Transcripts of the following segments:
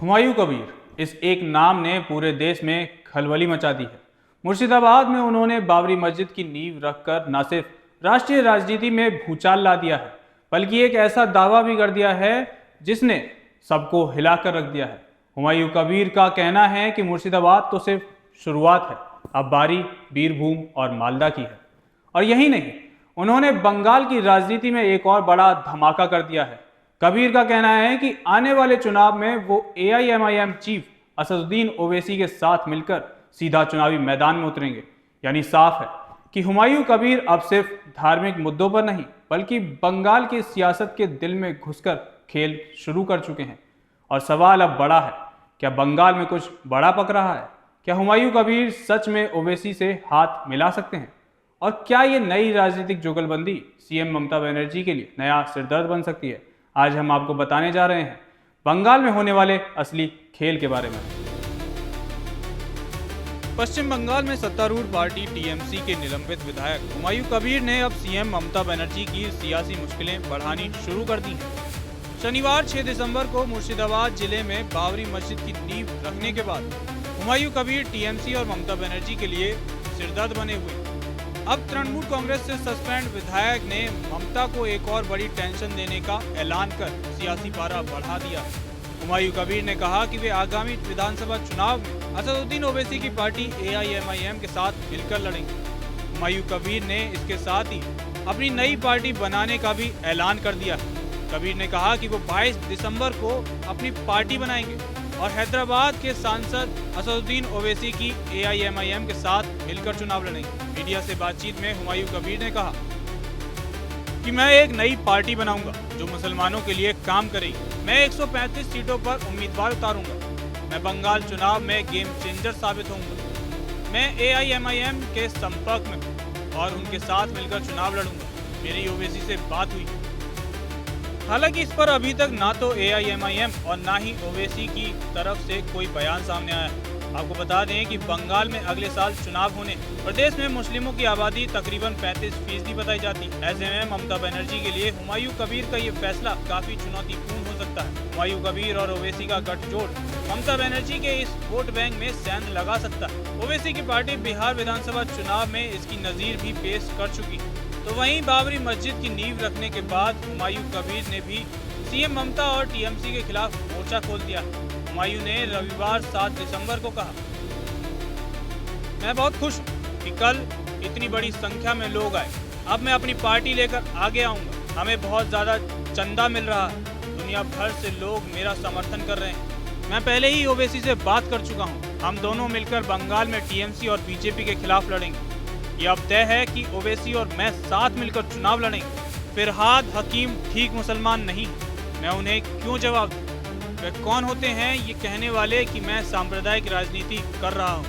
हुमायूं कबीर, इस एक नाम ने पूरे देश में खलबली मचा दी है। मुर्शिदाबाद में उन्होंने बाबरी मस्जिद की नींव रखकर न सिर्फ राष्ट्रीय राजनीति में भूचाल ला दिया है, बल्कि एक ऐसा दावा भी कर दिया है जिसने सबको हिलाकर रख दिया है। हुमायूं कबीर का कहना है कि मुर्शिदाबाद तो सिर्फ शुरुआत है, अब बारी बीरभूम और मालदा की है। और यही नहीं, उन्होंने बंगाल की राजनीति में एक और बड़ा धमाका कर दिया है। कबीर का कहना है कि आने वाले चुनाव में वो AIMIM चीफ असदुद्दीन ओवैसी के साथ मिलकर सीधा चुनावी मैदान में उतरेंगे। यानी साफ है कि हुमायूं कबीर अब सिर्फ धार्मिक मुद्दों पर नहीं, बल्कि बंगाल की सियासत के दिल में घुसकर खेल शुरू कर चुके हैं। और सवाल अब बड़ा है, क्या बंगाल में कुछ बड़ा पक रहा है? क्या हुमायूं कबीर सच में ओवैसी से हाथ मिला सकते हैं? और क्या ये नई राजनीतिक जुगलबंदी CM ममता बनर्जी के लिए नया सिरदर्द बन सकती है? आज हम आपको बताने जा रहे हैं बंगाल में होने वाले असली खेल के बारे में। पश्चिम बंगाल में सत्तारूढ़ पार्टी TMC के निलंबित विधायक हुमायूं कबीर ने अब CM ममता बनर्जी की सियासी मुश्किलें बढ़ानी शुरू कर दी हैं। शनिवार 6 दिसंबर को मुर्शिदाबाद जिले में बाबरी मस्जिद की नींव रखने के बाद हुमायूं कबीर TMC और ममता बनर्जी के लिए सिरदर्द बने हुए। अब तृणमूल कांग्रेस से सस्पेंड विधायक ने ममता को एक और बड़ी टेंशन देने का ऐलान कर सियासी पारा बढ़ा दिया। हुमायूं कबीर ने कहा कि वे आगामी विधानसभा चुनाव में असदुद्दीन ओवैसी की पार्टी AIMIM के साथ मिलकर लड़ेंगे। हुमायूं कबीर ने इसके साथ ही अपनी नई पार्टी बनाने का भी ऐलान कर दिया। कबीर ने कहा कि वो 22 दिसंबर को अपनी पार्टी बनाएंगे और हैदराबाद के सांसद असदुद्दीन ओवैसी की AIMIM के साथ मिलकर चुनाव लड़ेंगे। मीडिया से बातचीत में हुमायूं कबीर ने कहा कि मैं एक नई पार्टी बनाऊंगा जो मुसलमानों के लिए काम करेगी। मैं 135 सीटों पर उम्मीदवार उतारूंगा। मैं बंगाल चुनाव में गेम चेंजर साबित होऊंगा। मैं AIMIM के संपर्क में हूं और उनके साथ मिलकर चुनाव लड़ूंगा। मेरी ओवैसी से बात हुई। हालांकि इस पर अभी तक ना तो AIMIM और ना ही ओवैसी की तरफ से कोई बयान सामने आया है। आपको बता दें कि बंगाल में अगले साल चुनाव होने, प्रदेश में मुस्लिमों की आबादी तकरीबन 35% बताई जाती है। ऐसे में ममता बनर्जी के लिए हुमायूं कबीर का ये फैसला काफी चुनौतीपूर्ण हो सकता है। हुमायूं कबीर और ओवैसी का गठजोड़ ममता बनर्जी के इस वोट बैंक में सेंध लगा सकता है। ओवैसी की पार्टी बिहार विधानसभा चुनाव में इसकी नजीर भी पेश कर चुकी है। तो वहीं बाबरी मस्जिद की नींव रखने के बाद हुमायूं कबीर ने भी CM ममता और TMC के खिलाफ मोर्चा खोल दिया। हुमायूं ने रविवार 7 दिसंबर को कहा, मैं बहुत खुश हूँ कि कल इतनी बड़ी संख्या में लोग आए। अब मैं अपनी पार्टी लेकर आगे आऊंगा। हमें बहुत ज्यादा चंदा मिल रहा है। दुनिया भर से लोग मेरा समर्थन कर रहे हैं। मैं पहले ही ओवैसी से बात कर चुका हूँ। हम दोनों मिलकर बंगाल में TMC और BJP के खिलाफ लड़ेंगे। ये अब तय है कि ओवैसी और मैं साथ मिलकर चुनाव लड़ेंगे। फिरहाद हकीम ठीक मुसलमान नहीं, मैं उन्हें क्यों जवाब दूं? वे कौन होते हैं ये कहने वाले कि मैं सांप्रदायिक राजनीति कर रहा हूं?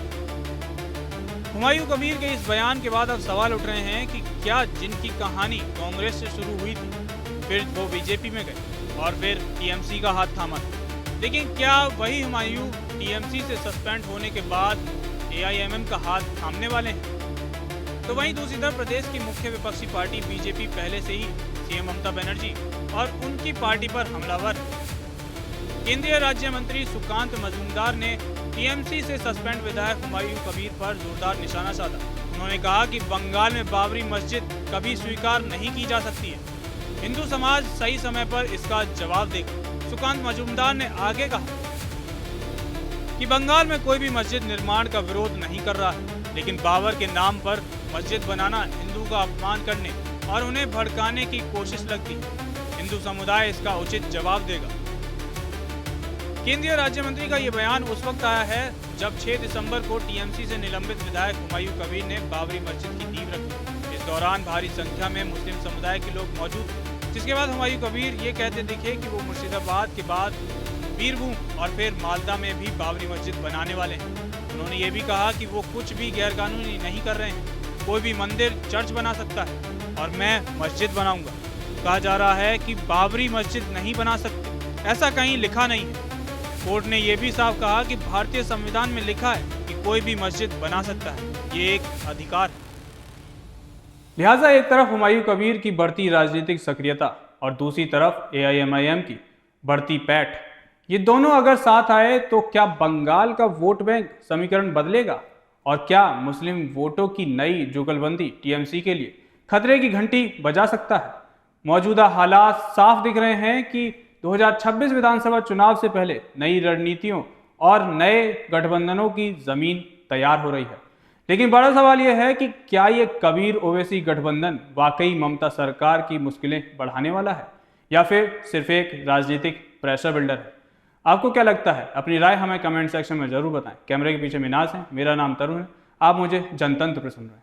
हुमायूं कबीर के इस बयान के बाद अब सवाल उठ रहे हैं कि क्या जिनकी कहानी कांग्रेस से शुरू हुई थी, फिर वो BJP में गए और फिर TMC का हाथ थामा था, लेकिन क्या वही हुमायूं TMC से सस्पेंड होने के बाद AIMM का हाथ थामने वाले हैं? तो वहीं दूसरी तरफ प्रदेश की मुख्य विपक्षी पार्टी BJP पहले से ही CM ममता बनर्जी और उनकी पार्टी पर हमलावर है। केंद्रीय राज्य मंत्री सुकांत मजूमदार ने TMC से सस्पेंड विधायक हुमायूं कबीर पर जोरदार निशाना साधा। उन्होंने कहा कि बंगाल में बाबरी मस्जिद कभी स्वीकार नहीं की जा सकती है। हिंदू समाज सही समय पर इसका जवाब देगा। सुकांत मजूमदार ने आगे कहा कि बंगाल में कोई भी मस्जिद निर्माण का विरोध नहीं कर रहा है, लेकिन बाबर के नाम पर मस्जिद बनाना हिंदू का अपमान करने और उन्हें भड़काने की कोशिश लगती है। हिंदू समुदाय इसका उचित जवाब देगा। केंद्रीय राज्य मंत्री का ये बयान उस वक्त आया है जब 6 दिसंबर को TMC से निलंबित विधायक हुमायूं कबीर ने बाबरी मस्जिद की नींव रखी। इस दौरान भारी संख्या में मुस्लिम समुदाय के लोग मौजूद थे, जिसके बाद हुमायूं कबीर ये कहते दिखे कि वो मुर्शिदाबाद के बाद बीरभूम और फिर मालदा में भी बाबरी मस्जिद बनाने वाले हैं। उन्होंने ये भी कहा कि वो कुछ भी गैरकानूनी नहीं कर रहे हैं। कोई भी मंदिर चर्च बना सकता है और मैं मस्जिद बनाऊंगा। कहा जा रहा है कि बाबरी मस्जिद नहीं बना सकते, ऐसा कहीं लिखा नहीं है। कोर्ट ने यह भी साफ कहा कि भारतीय संविधान में लिखा है कि कोई भी मस्जिद बना सकता है, ये एक अधिकार है। लिहाजा एक तरफ हुमायूं कबीर की बढ़ती राजनीतिक सक्रियता और दूसरी तरफ AIMIM की बढ़ती पैठ, ये दोनों अगर साथ आए तो क्या बंगाल का वोट बैंक समीकरण बदलेगा और क्या मुस्लिम वोटों की नई जुगलबंदी टीएमसी के लिए खतरे की घंटी बजा सकता है? मौजूदा हालात साफ दिख रहे हैं कि 2026 विधानसभा चुनाव से पहले नई रणनीतियों और नए गठबंधनों की जमीन तैयार हो रही है। लेकिन बड़ा सवाल यह है कि क्या ये कबीर ओवैसी गठबंधन वाकई ममता सरकार की मुश्किलें बढ़ाने वाला है या फिर सिर्फ एक राजनीतिक प्रेशर बिल्डर है? आपको क्या लगता है? अपनी राय हमें कमेंट सेक्शन में जरूर बताएं। कैमरे के पीछे मिनाज है, मेरा नाम तरुण है, आप मुझे जनतंत्र पर सुन रहे हैं।